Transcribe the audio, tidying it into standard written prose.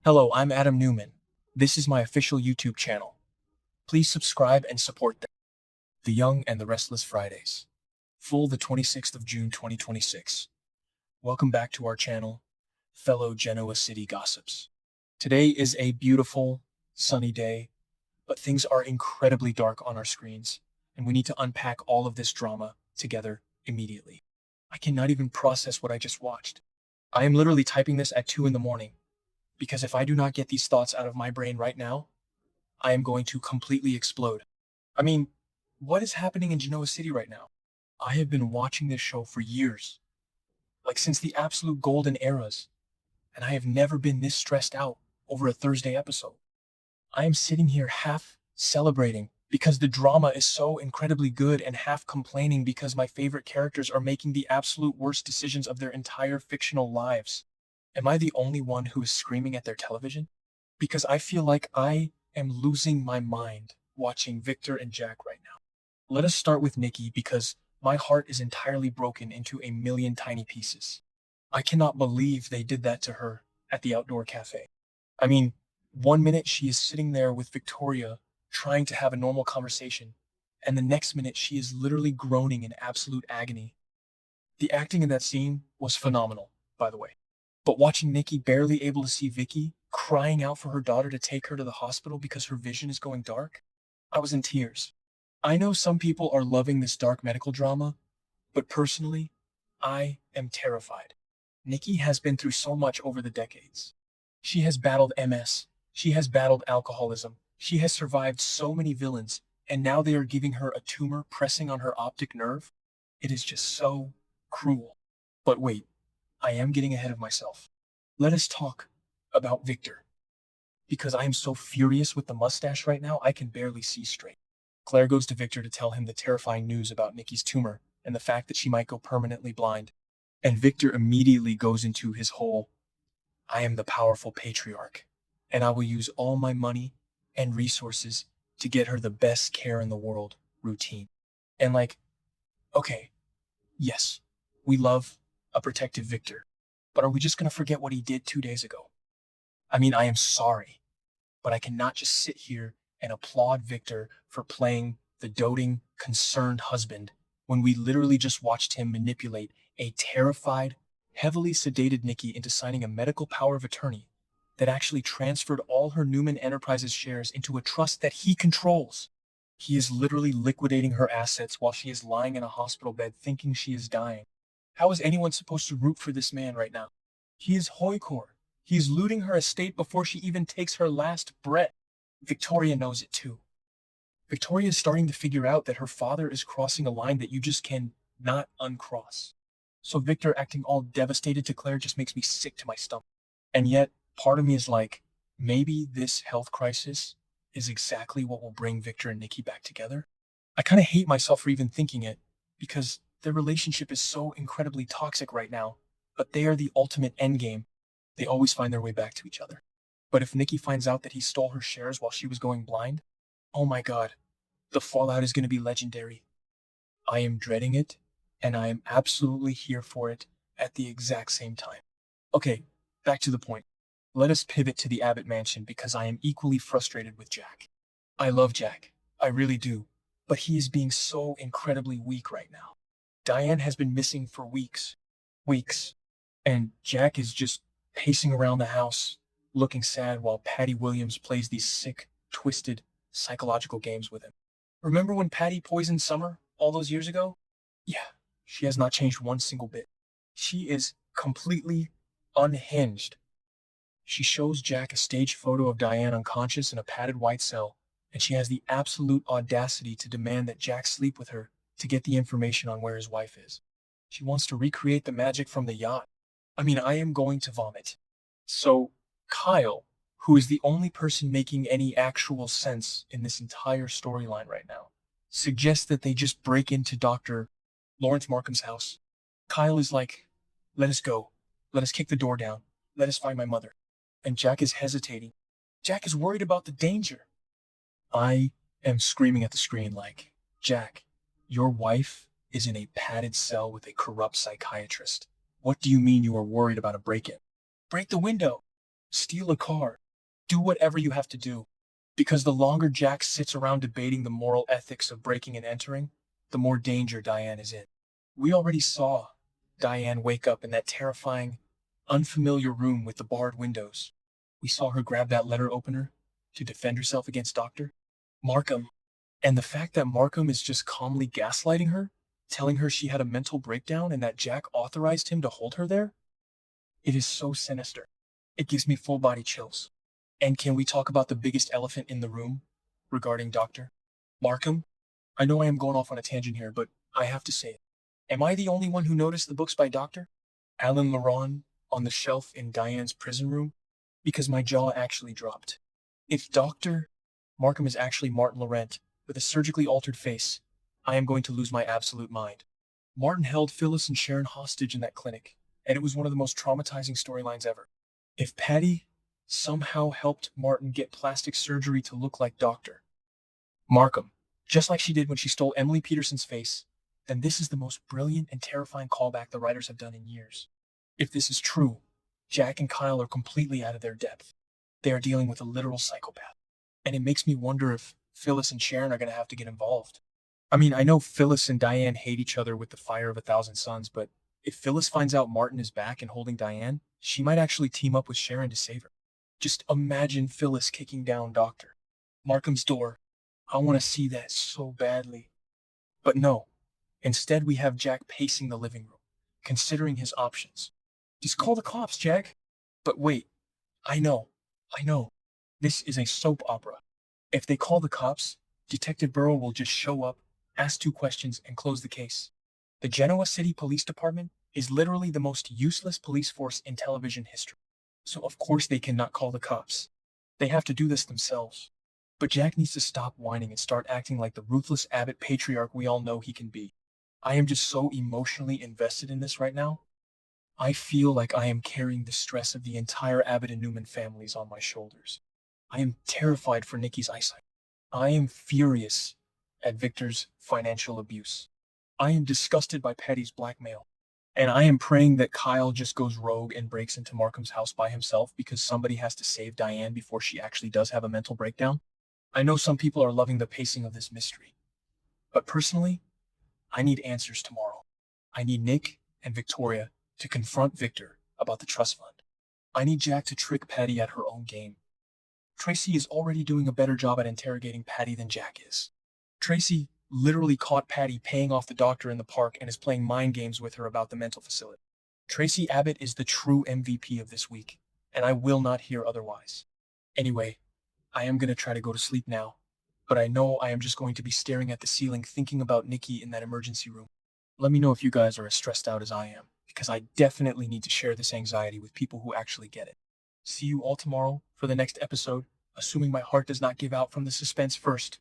Hello, I'm Adam Newman. This is my official YouTube channel. Please subscribe and support them. The Young and the Restless Fridays. Full the 26th of June 2026. Welcome back to our channel, fellow Genoa City gossips. Today is a beautiful, sunny day, but things are incredibly dark on our screens, and we need to unpack all of this drama together immediately. I cannot even process what I just watched. I am literally typing this at 2 in the morning, because if I do not get these thoughts out of my brain right now, I am going to completely explode. I mean, what is happening in Genoa City right now? I have been watching this show for years, like since the absolute golden eras, and I have never been this stressed out over a Thursday episode. I am sitting here half celebrating because the drama is so incredibly good and half complaining because my favorite characters are making the absolute worst decisions of their entire fictional lives. Am I the only one who is screaming at their television? Because I feel like I am losing my mind watching Victor and Jack right now. Let us start with Nikki because my heart is entirely broken into a million tiny pieces. I cannot believe they did that to her at the outdoor cafe. I mean, one minute she is sitting there with Victoria trying to have a normal conversation, and the next minute she is literally groaning in absolute agony. The acting in that scene was phenomenal, by the way. But watching Nikki barely able to see Vicky crying out for her daughter to take her to the hospital because her vision is going dark, I was in tears. I know some people are loving this dark medical drama, but personally, I am terrified. Nikki has been through so much over the decades. She has battled MS, she has battled alcoholism, she has survived so many villains, and now they are giving her a tumor pressing on her optic nerve. It is just so cruel. But wait, I am getting ahead of myself. Let us talk about Victor. Because I am so furious with the mustache right now, I can barely see straight. Claire goes to Victor to tell him the terrifying news about Nikki's tumor and the fact that she might go permanently blind. And Victor immediately goes into his whole, I am the powerful patriarch, and I will use all my money and resources to get her the best care in the world routine. And okay, yes, we love a protective Victor, but are we just going to forget what he did 2 days ago? I mean, I am sorry, but I cannot just sit here and applaud Victor for playing the doting, concerned husband when we literally just watched him manipulate a terrified, heavily sedated Nikki into signing a medical power of attorney that actually transferred all her Newman Enterprises shares into a trust that he controls. He is literally liquidating her assets while she is lying in a hospital bed thinking she is dying. How is anyone supposed to root for this man right now? He is Hoykor. He is looting her estate before she even takes her last breath. Victoria knows it too. Victoria is starting to figure out that her father is crossing a line that you just can not uncross. So Victor acting all devastated to Claire just makes me sick to my stomach. And yet, part of me is like, maybe this health crisis is exactly what will bring Victor and Nikki back together. I kind of hate myself for even thinking it, because their relationship is so incredibly toxic right now, but they are the ultimate endgame. They always find their way back to each other. But if Nikki finds out that he stole her shares while she was going blind, oh my god, the fallout is going to be legendary. I am dreading it, and I am absolutely here for it at the exact same time. Okay, back to the point. Let us pivot to the Abbott mansion because I am equally frustrated with Jack. I love Jack, I really do, but he is being so incredibly weak right now. Diane has been missing for weeks, and Jack is just pacing around the house, looking sad while Patty Williams plays these sick, twisted, psychological games with him. Remember when Patty poisoned Summer all those years ago? Yeah, she has not changed one single bit. She is completely unhinged. She shows Jack a staged photo of Diane unconscious in a padded white cell, and she has the absolute audacity to demand that Jack sleep with her to get the information on where his wife is. She wants to recreate the magic from the yacht. I mean, I am going to vomit. So, Kyle, who is the only person making any actual sense in this entire storyline right now, suggests that they just break into Dr. Lawrence Markham's house. Kyle is like, let us go. Let us kick the door down. Let us find my mother. And Jack is hesitating. Jack is worried about the danger. I am screaming at the screen like, Jack, your wife is in a padded cell with a corrupt psychiatrist. What do you mean you are worried about a break-in? Break the window. Steal a car. Do whatever you have to do. Because the longer Jack sits around debating the moral ethics of breaking and entering, the more danger Diane is in. We already saw Diane wake up in that terrifying, unfamiliar room with the barred windows. We saw her grab that letter opener to defend herself against Dr. Markham. And the fact that Markham is just calmly gaslighting her, telling her she had a mental breakdown and that Jack authorized him to hold her there, it is so sinister. It gives me full body chills. And can we talk about the biggest elephant in the room regarding Dr. Markham? I know I am going off on a tangent here, but I have to say it. Am I the only one who noticed the books by Dr. Alan Laron on the shelf in Diane's prison room? Because my jaw actually dropped. If Dr. Markham is actually Martin Laurent with a surgically altered face, I am going to lose my absolute mind. Martin held Phyllis and Sharon hostage in that clinic, and it was one of the most traumatizing storylines ever. If Patty somehow helped Martin get plastic surgery to look like Dr. Markham, just like she did when she stole Emily Peterson's face, then this is the most brilliant and terrifying callback the writers have done in years. If this is true, Jack and Kyle are completely out of their depth. They are dealing with a literal psychopath. And it makes me wonder if Phyllis and Sharon are going to have to get involved. I mean, I know Phyllis and Diane hate each other with the fire of 1,000 suns, but if Phyllis finds out Martin is back and holding Diane, she might actually team up with Sharon to save her. Just imagine Phyllis kicking down Dr. Markham's door. I want to see that so badly. But no, instead we have Jack pacing the living room, considering his options. Just call the cops, Jack. But wait, I know. This is a soap opera. If they call the cops, Detective Burrow will just show up, ask 2 questions, and close the case. The Genoa City Police Department is literally the most useless police force in television history. So of course they cannot call the cops. They have to do this themselves. But Jack needs to stop whining and start acting like the ruthless Abbott patriarch we all know he can be. I am just so emotionally invested in this right now. I feel like I am carrying the stress of the entire Abbott and Newman families on my shoulders. I am terrified for Nikki's eyesight. I am furious at Victor's financial abuse. I am disgusted by Patty's blackmail. And I am praying that Kyle just goes rogue and breaks into Markham's house by himself because somebody has to save Diane before she actually does have a mental breakdown. I know some people are loving the pacing of this mystery. But personally, I need answers tomorrow. I need Nick and Victoria to confront Victor about the trust fund. I need Jack to trick Patty at her own game. Tracy is already doing a better job at interrogating Patty than Jack is. Tracy literally caught Patty paying off the doctor in the park and is playing mind games with her about the mental facility. Tracy Abbott is the true MVP of this week, and I will not hear otherwise. Anyway, I am going to try to go to sleep now, but I know I am just going to be staring at the ceiling thinking about Nikki in that emergency room. Let me know if you guys are as stressed out as I am, because I definitely need to share this anxiety with people who actually get it. See you all tomorrow for the next episode, assuming my heart does not give out from the suspense first.